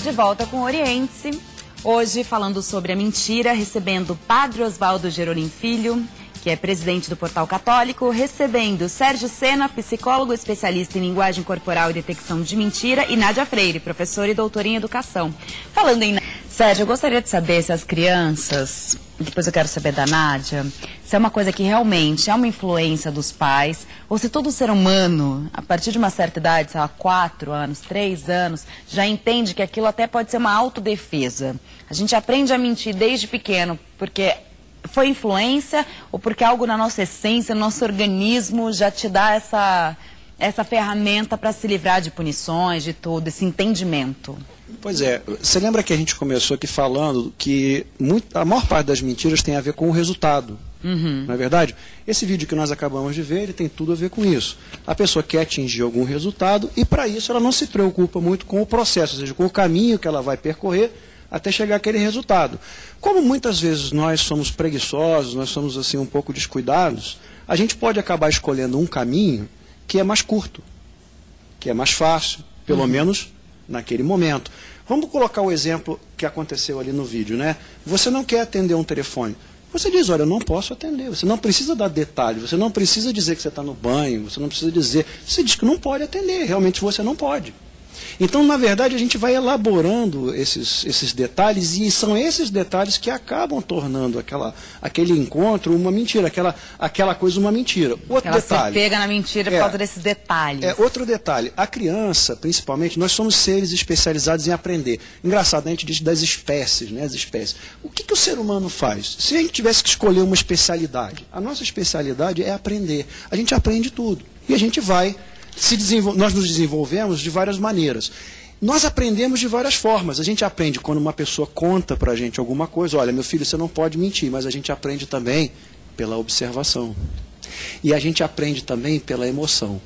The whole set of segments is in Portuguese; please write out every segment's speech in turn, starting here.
de volta com o Oriente-se. Hoje falando sobre a mentira, recebendo o Padre Oswaldo Gerolim Filho, que é presidente do Portal Católico, recebendo Sérgio Sena, psicólogo especialista em linguagem corporal e detecção de mentira, e Nádia Freire, professora e doutora em educação. Falando em... Sérgio, eu gostaria de saber se as crianças, depois eu quero saber da Nádia, se é uma coisa que realmente é uma influência dos pais, ou se todo ser humano, a partir de uma certa idade, sei lá, 4 anos, 3 anos, já entende que aquilo até pode ser uma autodefesa. A gente aprende a mentir desde pequeno, porque foi influência ou porque algo na nossa essência, no nosso organismo já te dá essa ferramenta para se livrar de punições, de tudo, esse entendimento? Pois é, você lembra que a gente começou aqui falando que a maior parte das mentiras tem a ver com o resultado, não é verdade? Esse vídeo que nós acabamos de ver, ele tem tudo a ver com isso. A pessoa quer atingir algum resultado e para isso ela não se preocupa muito com o processo, ou seja, com o caminho que ela vai percorrer até chegar àquele resultado. Como muitas vezes nós somos preguiçosos, nós somos assim um pouco descuidados, a gente pode acabar escolhendo um caminho que é mais curto, que é mais fácil, pelo menos naquele momento. Vamos colocar o exemplo que aconteceu ali no vídeo, né? Você não quer atender um telefone. Você diz, olha, eu não posso atender. Você não precisa dar detalhe, você não precisa dizer que você está no banho, você não precisa dizer... Você diz que não pode atender, realmente você não pode. Então, na verdade, a gente vai elaborando esses detalhes e são esses detalhes que acabam tornando aquele encontro uma mentira, aquela coisa uma mentira. Outro ela detalhe. Se pega na mentira por causa desses detalhes. Outro detalhe. A criança, principalmente, nós somos seres especializados em aprender. Engraçado, a gente diz das espécies, né? As espécies. O que o ser humano faz? Se a gente tivesse que escolher uma especialidade, a nossa especialidade é aprender. A gente aprende tudo. E a gente vai... Nós nos desenvolvemos de várias maneiras. Nós aprendemos de várias formas. A gente aprende quando uma pessoa conta para a gente alguma coisa. Olha, meu filho, você não pode mentir. Mas a gente aprende também pela observação. E a gente aprende também pela emoção.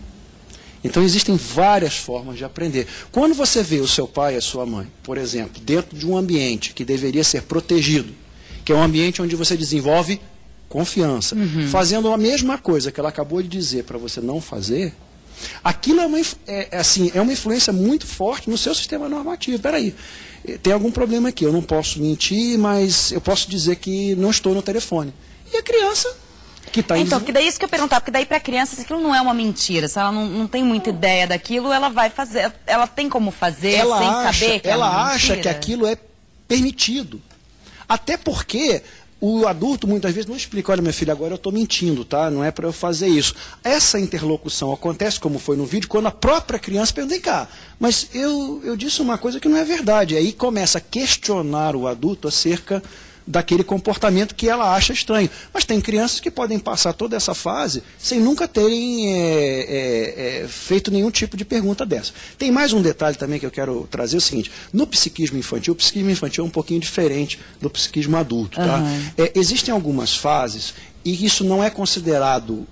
Então existem várias formas de aprender. Quando você vê o seu pai e a sua mãe, por exemplo, dentro de um ambiente que deveria ser protegido, que é um ambiente onde você desenvolve confiança, fazendo a mesma coisa que ela acabou de dizer para você não fazer... Aquilo é uma influência muito forte no seu sistema normativo. Espera aí, tem algum problema aqui, eu não posso mentir, mas eu posso dizer que não estou no telefone. E a criança que está... Então, que daí isso que eu perguntar, porque daí para a criança, se aquilo não é uma mentira, se ela não tem muita ideia daquilo, ela vai fazer, ela tem como fazer saber que ela acha que aquilo é permitido. Até porque... O adulto muitas vezes não explica, olha, meu filho, agora eu estou mentindo, tá? Não é para eu fazer isso. Essa interlocução acontece, como foi no vídeo, quando a própria criança pergunta, vem cá, mas eu disse uma coisa que não é verdade. Aí começa a questionar o adulto acerca daquele comportamento que ela acha estranho. Mas tem crianças que podem passar toda essa fase sem nunca terem feito nenhum tipo de pergunta dessa. Tem mais um detalhe também que eu quero trazer, é o seguinte, no psiquismo infantil, o psiquismo infantil é um pouquinho diferente do psiquismo adulto. Tá? Existem algumas fases, e isso não é considerado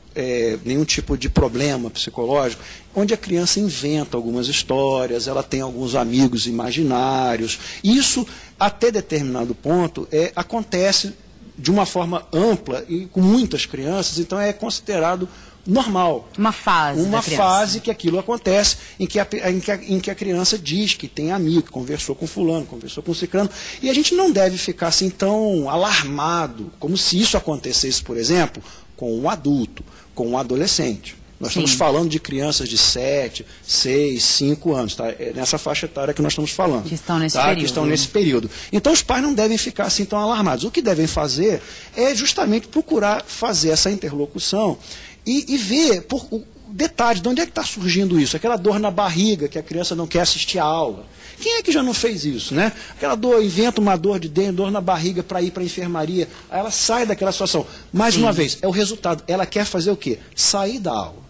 nenhum tipo de problema psicológico, onde a criança inventa algumas histórias, ela tem alguns amigos imaginários. Isso, até determinado ponto, acontece de uma forma ampla e com muitas crianças, então é considerado normal. Uma fase Uma fase que aquilo acontece, em que a criança diz que tem amigo, que conversou com fulano, conversou com ciclano, e a gente não deve ficar assim tão alarmado, como se isso acontecesse, por exemplo, com um adulto, com um adolescente. Nós estamos falando de crianças de 7, 6, 5 anos, tá? É nessa faixa etária que nós estamos falando. Que estão nesse período. Que estão nesse período. Então os pais não devem ficar assim tão alarmados. O que devem fazer é justamente procurar fazer essa interlocução e ver o detalhe, de onde é que está surgindo isso? Aquela dor na barriga que a criança não quer assistir a aula. Quem é que já não fez isso, né? Aquela dor, inventa uma dor de dentro, dor na barriga para ir para a enfermaria, aí ela sai daquela situação. Mais uma vez, é o resultado. Ela quer fazer o quê? Sair da aula.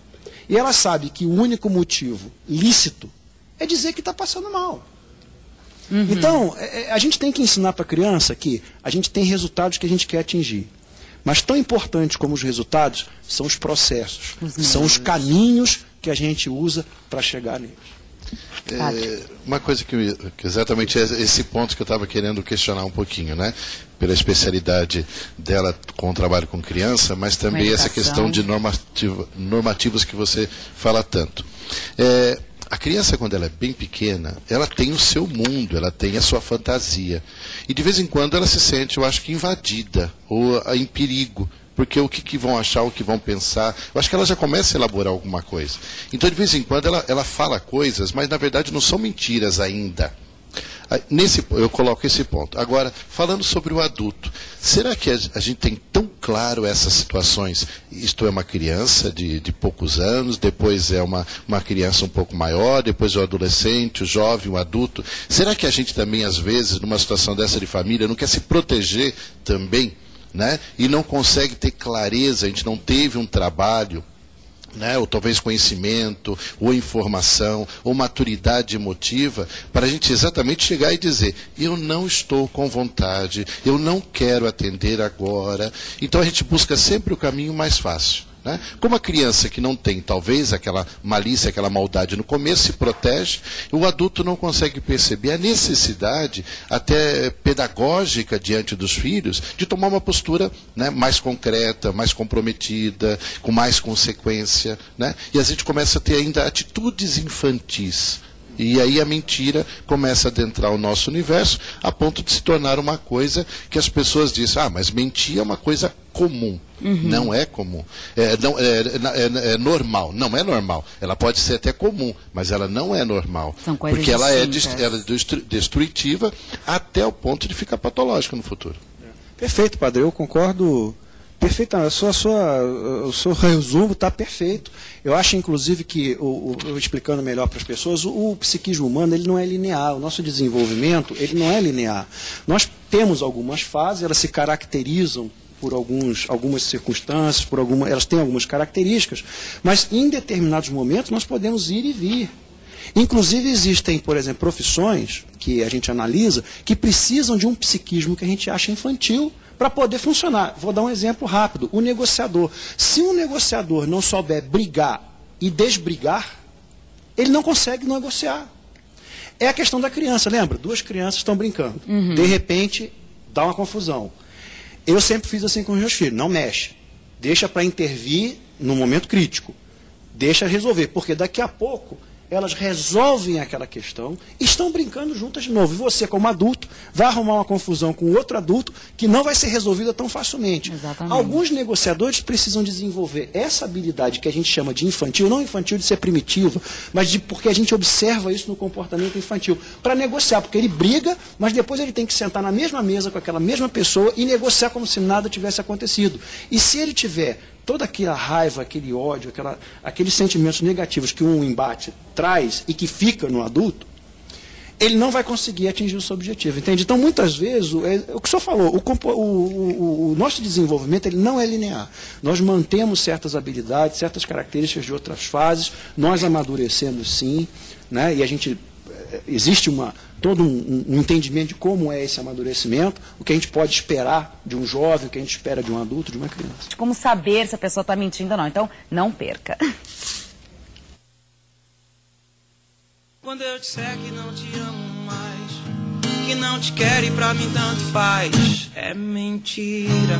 E ela sabe que o único motivo lícito é dizer que está passando mal. Então, a gente tem que ensinar para a criança que a gente tem resultados que a gente quer atingir. Mas tão importante como os resultados são os processos, são os caminhos que a gente usa para chegar neles. Uma coisa que exatamente é esse ponto que eu estava querendo questionar um pouquinho, né? Pela especialidade dela com o trabalho com criança, mas também essa questão de normativos que você fala tanto. A criança, quando ela é bem pequena, ela tem o seu mundo, ela tem a sua fantasia. E de vez em quando ela se sente, eu acho que invadida, ou em perigo. Porque o que vão achar, o que vão pensar, eu acho que ela já começa a elaborar alguma coisa. Então, de vez em quando, ela fala coisas, mas na verdade não são mentiras ainda. Eu coloco esse ponto. Agora, falando sobre o adulto, será que a gente tem tão claro essas situações? Isto é uma criança de poucos anos, depois é uma criança um pouco maior, depois é o adolescente, o jovem, o adulto. Será que a gente também, às vezes, numa situação dessa de família, não quer se proteger também, né? E não consegue ter clareza, a gente não teve um trabalho, né, ou talvez conhecimento, ou informação, ou maturidade emotiva, para a gente exatamente chegar e dizer, eu não estou com vontade, eu não quero atender agora. Então a gente busca sempre o caminho mais fácil. Né? Como a criança que não tem, talvez, aquela malícia, aquela maldade no começo, se protege, o adulto não consegue perceber a necessidade, até pedagógica diante dos filhos, de tomar uma postura, né, mais concreta, mais comprometida, com mais consequência. Né? E a gente começa a ter ainda atitudes infantis. E aí a mentira começa a adentrar o nosso universo, a ponto de se tornar uma coisa que as pessoas dizem, mas mentir é uma coisa comum. Uhum. Não é comum. É normal. Não é normal. Ela pode ser até comum, mas ela não é normal. São coisas porque ela é distintas. destrutiva até o ponto de ficar patológica no futuro. Perfeito, padre. Eu concordo perfeitamente. O seu resumo está perfeito. Eu acho, inclusive, que, explicando melhor para as pessoas, o psiquismo humano ele não é linear. O nosso desenvolvimento ele não é linear. Nós temos algumas fases, elas se caracterizam por algumas circunstâncias, elas têm algumas características, mas em determinados momentos nós podemos ir e vir. Inclusive existem, por exemplo, profissões que a gente analisa que precisam de um psiquismo que a gente acha infantil para poder funcionar. Vou dar um exemplo rápido. O negociador. Se um negociador não souber brigar e desbrigar, ele não consegue negociar. É a questão da criança, lembra? Duas crianças estão brincando. Uhum. De repente, dá uma confusão. Eu sempre fiz assim com os meus filhos, não mexe. Deixa para intervir no momento crítico. Deixa resolver, porque daqui a pouco elas resolvem aquela questão e estão brincando juntas de novo. E você, como adulto, vai arrumar uma confusão com outro adulto que não vai ser resolvida tão facilmente. Exatamente. Alguns negociadores precisam desenvolver essa habilidade que a gente chama de infantil, não infantil de ser primitivo, mas porque a gente observa isso no comportamento infantil, para negociar, porque ele briga, mas depois ele tem que sentar na mesma mesa com aquela mesma pessoa e negociar como se nada tivesse acontecido. E se ele tiver toda aquela raiva, aquele ódio, aqueles sentimentos negativos que um embate traz e que fica no adulto, ele não vai conseguir atingir o seu objetivo, entende? Então, muitas vezes, o que o senhor falou, o nosso desenvolvimento ele não é linear. Nós mantemos certas habilidades, certas características de outras fases, nós amadurecemos sim, né? E a gente, existe todo um entendimento de como é esse amadurecimento, o que a gente pode esperar de um jovem, o que a gente espera de um adulto, de uma criança. Como saber se a pessoa está mentindo ou não. Então, não perca. Quando eu disser que não te amo mais, que não te quero e pra mim tanto faz, é mentira.